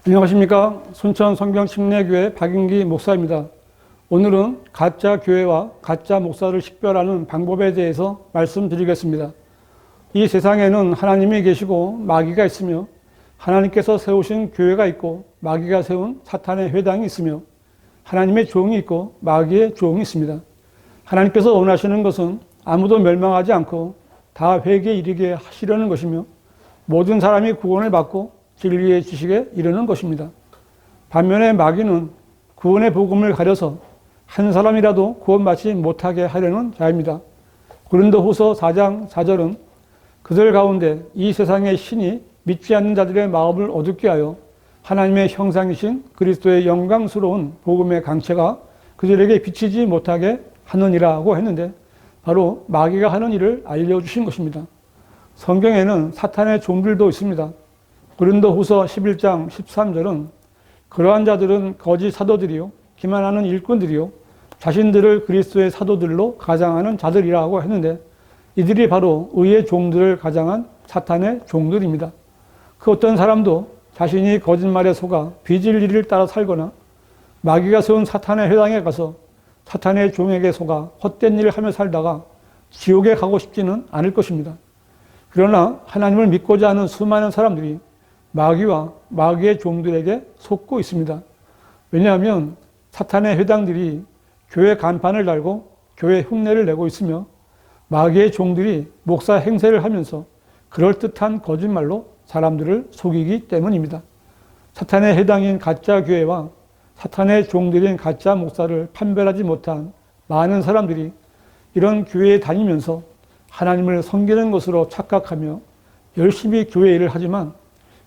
안녕하십니까. 순천 성경침례교회 박인기 목사입니다. 오늘은 가짜 교회와 가짜 목사를 식별하는 방법에 대해서 말씀드리겠습니다. 이 세상에는 하나님이 계시고 마귀가 있으며 하나님께서 세우신 교회가 있고 마귀가 세운 사탄의 회당이 있으며 하나님의 종이 있고 마귀의 종이 있습니다. 하나님께서 원하시는 것은 아무도 멸망하지 않고 다 회개에 이르게 하시려는 것이며 모든 사람이 구원을 받고 진리의 지식에 이르는 것입니다. 반면에 마귀는 구원의 복음을 가려서 한 사람이라도 구원받지 못하게 하려는 자입니다. 고린도후서 4장 4절은 그들 가운데 이 세상의 신이 믿지 않는 자들의 마음을 어둡게 하여 하나님의 형상이신 그리스도의 영광스러운 복음의 강체가 그들에게 비치지 못하게 하느니라고 했는데 바로 마귀가 하는 일을 알려주신 것입니다. 성경에는 사탄의 종들도 있습니다. 고린도후서 11장 13절은 그러한 자들은 거짓 사도들이요 기만하는 일꾼들이요 자신들을 그리스도의 사도들로 가장하는 자들이라고 했는데 이들이 바로 의의 종들을 가장한 사탄의 종들입니다. 그 어떤 사람도 자신이 거짓말에 속아 비진리를 따라 살거나 마귀가 세운 사탄의 회당에 가서 사탄의 종에게 속아 헛된 일을 하며 살다가 지옥에 가고 싶지는 않을 것입니다. 그러나 하나님을 믿고자 하는 수많은 사람들이 마귀와 마귀의 종들에게 속고 있습니다. 왜냐하면 사탄의 회당들이 교회 간판을 달고 교회 흉내를 내고 있으며 마귀의 종들이 목사 행세를 하면서 그럴듯한 거짓말로 사람들을 속이기 때문입니다. 사탄의 회당인 가짜 교회와 사탄의 종들인 가짜 목사를 판별하지 못한 많은 사람들이 이런 교회에 다니면서 하나님을 섬기는 것으로 착각하며 열심히 교회 일을 하지만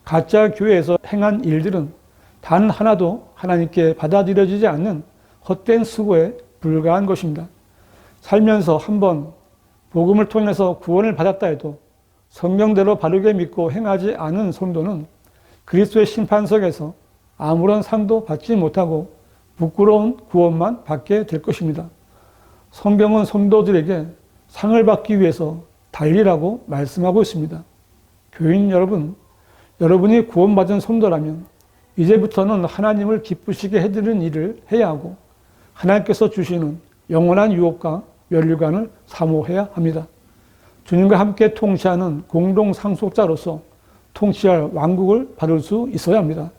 가짜 교회에서 행한 일들은 단 하나도 하나님께 받아들여지지 않는 헛된 수고에 불과한 것입니다. 살면서 한번 복음을 통해서 구원을 받았다 해도 성경대로 바르게 믿고 행하지 않은 성도는 그리스도의 심판석에서 아무런 상도 받지 못하고 부끄러운 구원만 받게 될 것입니다. 성경은 성도들에게 상을 받기 위해서 달리라고 말씀하고 있습니다. 교인 여러분, 여러분이 구원받은 성도라면 이제부터는 하나님을 기쁘시게 해드리는 일을 해야 하고 하나님께서 주시는 영원한 유업과 면류관을 사모해야 합니다. 주님과 함께 통치하는 공동 상속자로서 통치할 왕국을 받을 수 있어야 합니다.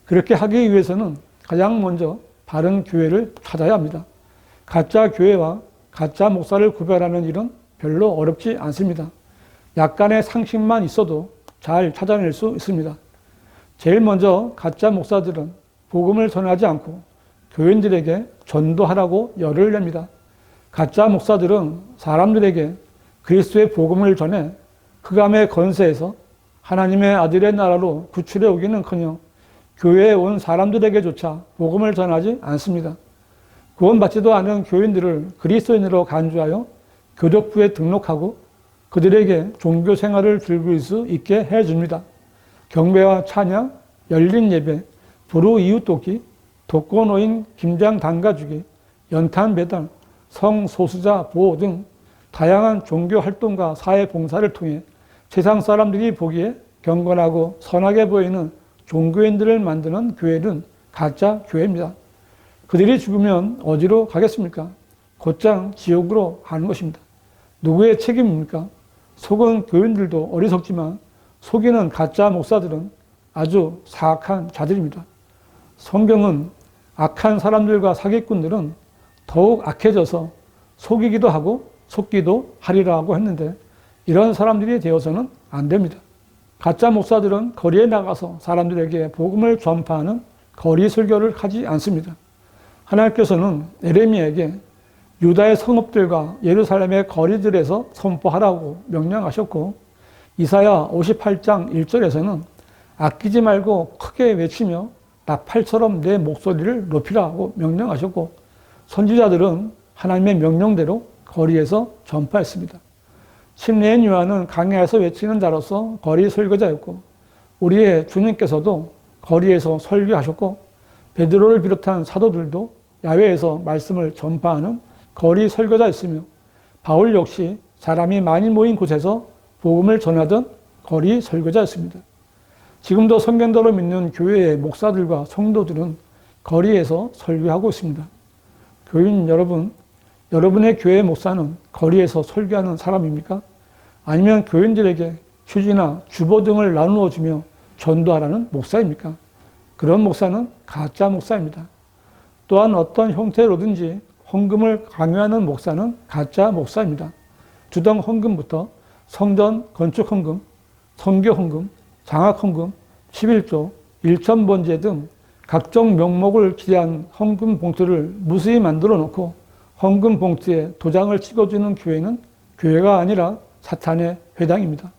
그렇게 하기 위해서는 가장 먼저 바른 교회를 찾아야 합니다. 가짜 교회와 가짜 목사를 구별하는 일은 별로 어렵지 않습니다. 약간의 상식만 있어도 잘 찾아낼 수 있습니다. 제일 먼저 가짜 목사들은 복음을 전하지 않고 교인들에게 전도하라고 열을 냅니다. 가짜 목사들은 사람들에게 그리스도의 복음을 전해 흑암의 건세에서 하나님의 아들의 나라로 구출해 오기는커녕 교회에 온 사람들에게조차 복음을 전하지 않습니다. 구원받지도 않은 교인들을 그리스도인으로 간주하여 교독부에 등록하고 그들에게 종교 생활을 즐길 수 있게 해줍니다. 경배와 찬양, 열린 예배, 불우 이웃 돕기, 독거노인 김장 담가주기, 연탄 배달, 성소수자 보호 등 다양한 종교 활동과 사회 봉사를 통해 세상 사람들이 보기에 경건하고 선하게 보이는 종교인들을 만드는 교회는 가짜 교회입니다. 그들이 죽으면 어디로 가겠습니까? 곧장 지옥으로 가는 것입니다. 누구의 책임입니까? 속은 교인들도 어리석지만 속이는 가짜 목사들은 아주 사악한 자들입니다. 성경은 악한 사람들과 사기꾼들은 더욱 악해져서 속이기도 하고 속기도 하리라고 했는데 이런 사람들이 되어서는 안 됩니다. 가짜 목사들은 거리에 나가서 사람들에게 복음을 전파하는 거리 설교를 하지 않습니다. 하나님께서는 에레미야에게 유다의 성읍들과 예루살렘의 거리들에서 선포하라고 명령하셨고 이사야 58장 1절에서는 아끼지 말고 크게 외치며 나팔처럼 내 목소리를 높이라고 명령하셨고 선지자들은 하나님의 명령대로 거리에서 전파했습니다. 침례인 요한은 강야에서 외치는 자로서 거리 설교자였고 우리의 주님께서도 거리에서 설교하셨고 베드로를 비롯한 사도들도 야외에서 말씀을 전파하는 거리 설교자였으며 바울 역시 사람이 많이 모인 곳에서 복음을 전하던 거리 설교자였습니다. 지금도 성경대로 믿는 교회의 목사들과 성도들은 거리에서 설교하고 있습니다. 교인 여러분, 여러분의 교회 목사는 거리에서 설교하는 사람입니까? 아니면 교인들에게 휴지나 주보 등을 나누어 주며 전도하라는 목사입니까? 그런 목사는 가짜 목사입니다. 또한 어떤 형태로든지 헌금을 강요하는 목사는 가짜 목사입니다. 주당 헌금부터 성전 건축 헌금, 선교 헌금, 장학 헌금, 11조, 일천번제 등 각종 명목을 기재한 헌금 봉투를 무수히 만들어 놓고 헌금 봉투에 도장을 찍어주는 교회는 교회가 아니라 사탄의 회당입니다.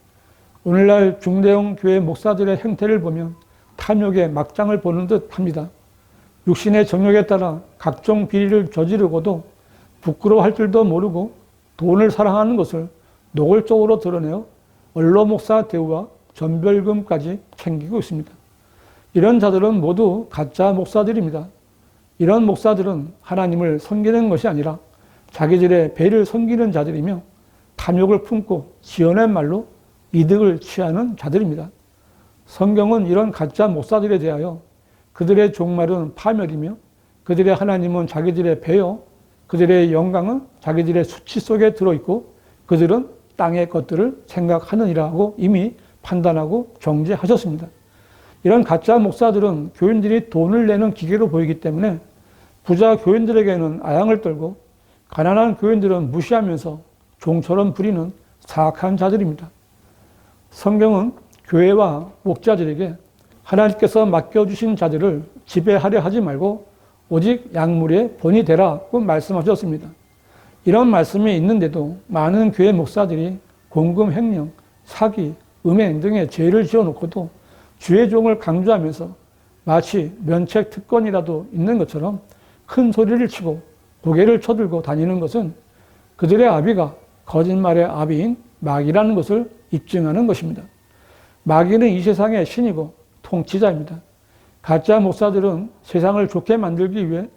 오늘날 중대형 교회 목사들의 행태를 보면 탐욕의 막장을 보는 듯 합니다. 육신의 정욕에 따라 각종 비리를 저지르고도 부끄러워할 줄도 모르고 돈을 사랑하는 것을 노골적으로 드러내어 원로 목사 대우와 전별금까지 챙기고 있습니다. 이런 자들은 모두 가짜 목사들입니다. 이런 목사들은 하나님을 섬기는 것이 아니라 자기들의 배를 섬기는 자들이며 탐욕을 품고 지어낸 말로 이득을 취하는 자들입니다. 성경은 이런 가짜 목사들에 대하여 그들의 종말은 파멸이며 그들의 하나님은 자기들의 배요, 그들의 영광은 자기들의 수치 속에 들어있고 그들은 땅의 것들을 생각하느니라고 이미 판단하고 정죄하셨습니다. 이런 가짜 목사들은 교인들이 돈을 내는 기계로 보이기 때문에 부자 교인들에게는 아양을 떨고 가난한 교인들은 무시하면서 종처럼 부리는 사악한 자들입니다. 성경은 교회와 목자들에게 하나님께서 맡겨주신 자들을 지배하려 하지 말고 오직 약물의 본이 되라고 말씀하셨습니다. 이런 말씀이 있는데도 많은 교회 목사들이 공금 횡령, 사기, 음행 등의 죄를 지어놓고도 주의 종을 강조하면서 마치 면책 특권이라도 있는 것처럼 큰 소리를 치고 고개를 쳐들고 다니는 것은 그들의 아비가 거짓말의 아비인 마귀라는 것을 입증하는 것입니다. 마귀는 이 세상의 신이고 통치자입니다. 가짜 목사들은 세상을 좋게 만들기 위해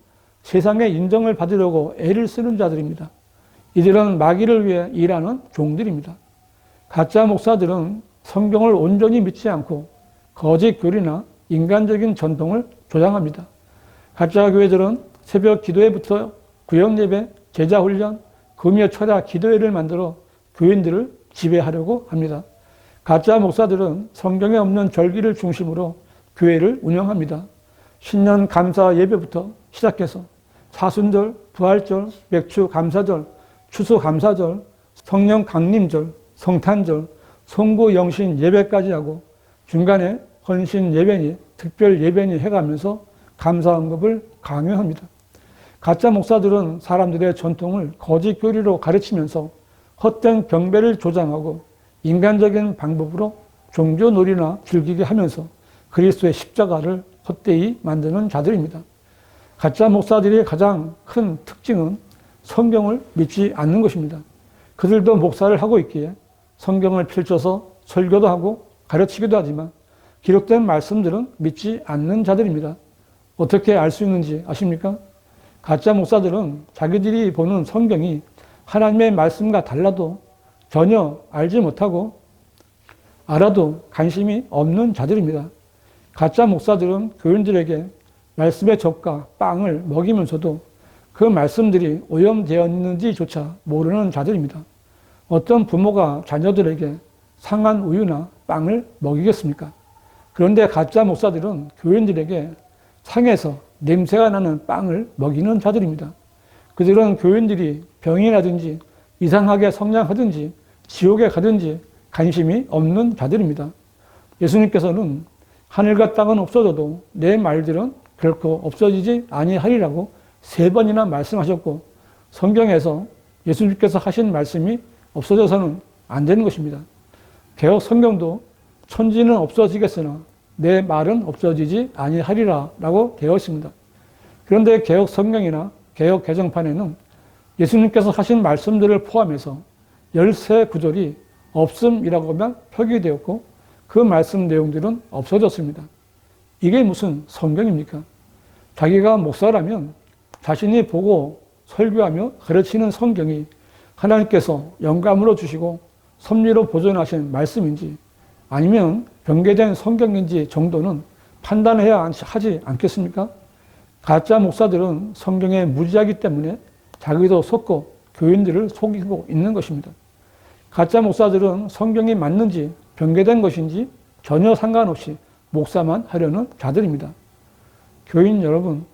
세상의 인정을 받으려고 애를 쓰는 자들입니다. 이들은 마귀를 위해 일하는 종들입니다. 가짜 목사들은 성경을 온전히 믿지 않고 거짓 교리나 인간적인 전통을 조장합니다. 가짜 교회들은 새벽 기도회부터 구역 예배, 제자 훈련, 금요 철야 기도회를 만들어 교인들을 지배하려고 합니다. 가짜 목사들은 성경에 없는 절기를 중심으로 교회를 운영합니다. 신년 감사 예배부터 시작해서 사순절, 부활절, 맥주 감사절, 추수 감사절, 성령 강림절, 성탄절, 송구 영신 예배까지 하고 중간에 헌신 예배니 특별 예배니 해가면서 감사 언급을 강요합니다. 가짜 목사들은 사람들의 전통을 거짓 교리로 가르치면서 헛된 경배를 조장하고 인간적인 방법으로 종교놀이나 즐기게 하면서 그리스도의 십자가를 헛되이 만드는 자들입니다. 가짜 목사들의 가장 큰 특징은 성경을 믿지 않는 것입니다. 그들도 목사를 하고 있기에 성경을 펼쳐서 설교도 하고 가르치기도 하지만 기록된 말씀들은 믿지 않는 자들입니다. 어떻게 알 수 있는지 아십니까? 가짜 목사들은 자기들이 보는 성경이 하나님의 말씀과 달라도 전혀 알지 못하고 알아도 관심이 없는 자들입니다. 가짜 목사들은 교인들에게 말씀의 젖과 빵을 먹이면서도 그 말씀들이 오염되어 있는지조차 모르는 자들입니다. 어떤 부모가 자녀들에게 상한 우유나 빵을 먹이겠습니까? 그런데 가짜 목사들은 교인들에게 상에서 냄새가 나는 빵을 먹이는 자들입니다. 그들은 교인들이 병이 나든지 이상하게 성장하든지 지옥에 가든지 관심이 없는 자들입니다. 예수님께서는 하늘과 땅은 없어져도 내 말들은 결코 없어지지 아니하리라고 3번이나 말씀하셨고 성경에서 예수님께서 하신 말씀이 없어져서는 안 되는 것입니다. 개역 성경도 천지는 없어지겠으나 내 말은 없어지지 아니하리라 라고 되어 있습니다. 그런데 개역 성경이나 개역 개정판에는 예수님께서 하신 말씀들을 포함해서 13구절이 없음이라고만 표기되었고 그 말씀 내용들은 없어졌습니다. 이게 무슨 성경입니까? 자기가 목사라면 자신이 보고 설교하며 가르치는 성경이 하나님께서 영감으로 주시고 섭리로 보존하신 말씀인지 아니면 변개된 성경인지 정도는 판단해야 하지 않겠습니까? 가짜 목사들은 성경에 무지하기 때문에 자기도 속고 교인들을 속이고 있는 것입니다. 가짜 목사들은 성경이 맞는지 변개된 것인지 전혀 상관없이 목사만 하려는 자들입니다. 교인 여러분,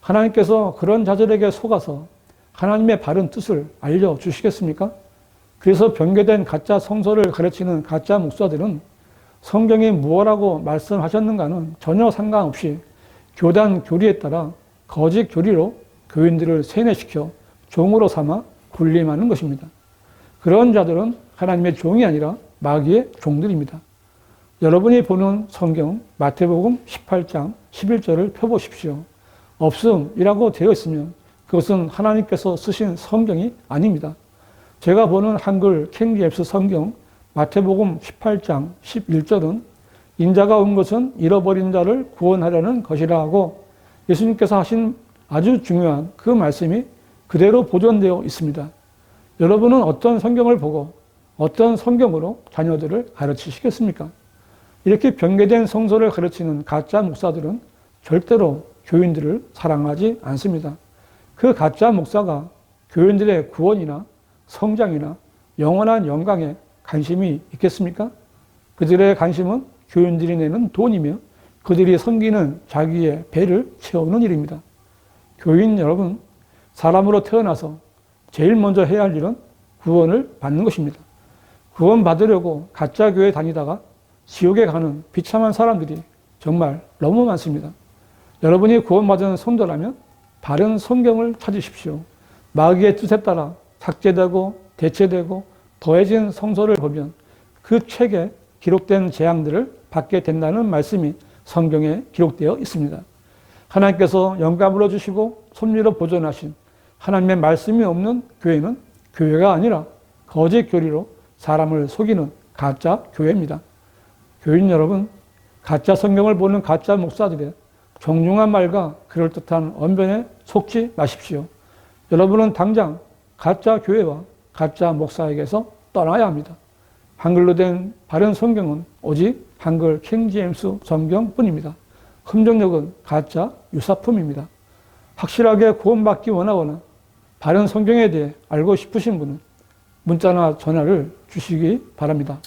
하나님께서 그런 자들에게 속아서 하나님의 바른 뜻을 알려주시겠습니까? 그래서 변개된 가짜 성서를 가르치는 가짜 목사들은 성경이 무엇라고 말씀하셨는가는 전혀 상관없이 교단 교리에 따라 거짓 교리로 교인들을 세뇌시켜 종으로 삼아 군림하는 것입니다. 그런 자들은 하나님의 종이 아니라 마귀의 종들입니다. 여러분이 보는 성경 마태복음 18장 11절을 펴보십시오. 없음이라고 되어 있으면 그것은 하나님께서 쓰신 성경이 아닙니다. 제가 보는 한글 킹제임스 성경 마태복음 18장 11절은 인자가 온 것은 잃어버린 자를 구원하려는 것이라 하고 예수님께서 하신 아주 중요한 그 말씀이 그대로 보존되어 있습니다. 여러분은 어떤 성경을 보고 어떤 성경으로 자녀들을 가르치시겠습니까? 이렇게 변개된 성서를 가르치는 가짜 목사들은 절대로 교인들을 사랑하지 않습니다. 그 가짜 목사가 교인들의 구원이나 성장이나 영원한 영광에 관심이 있겠습니까? 그들의 관심은 교인들이 내는 돈이며 그들이 섬기는 자기의 배를 채우는 일입니다. 교인 여러분, 사람으로 태어나서 제일 먼저 해야 할 일은 구원을 받는 것입니다. 구원 받으려고 가짜 교회 다니다가 지옥에 가는 비참한 사람들이 정말 너무 많습니다. 여러분이 구원받은 성도라면 바른 성경을 찾으십시오. 마귀의 뜻에 따라 삭제되고 대체되고 더해진 성서를 보면 그 책에 기록된 재앙들을 받게 된다는 말씀이 성경에 기록되어 있습니다. 하나님께서 영감으로 주시고 섭리로 보존하신 하나님의 말씀이 없는 교회는 교회가 아니라 거짓 교리로 사람을 속이는 가짜 교회입니다. 교인 여러분, 가짜 성경을 보는 가짜 목사들의 정중한 말과 그럴듯한 언변에 속지 마십시오. 여러분은 당장 가짜 교회와 가짜 목사에게서 떠나야 합니다. 한글로 된 바른 성경은 오직 한글 킹제임스 성경뿐입니다. 흠정력은 가짜 유사품입니다. 확실하게 구원받기 원하거나 바른 성경에 대해 알고 싶으신 분은 문자나 전화를 주시기 바랍니다.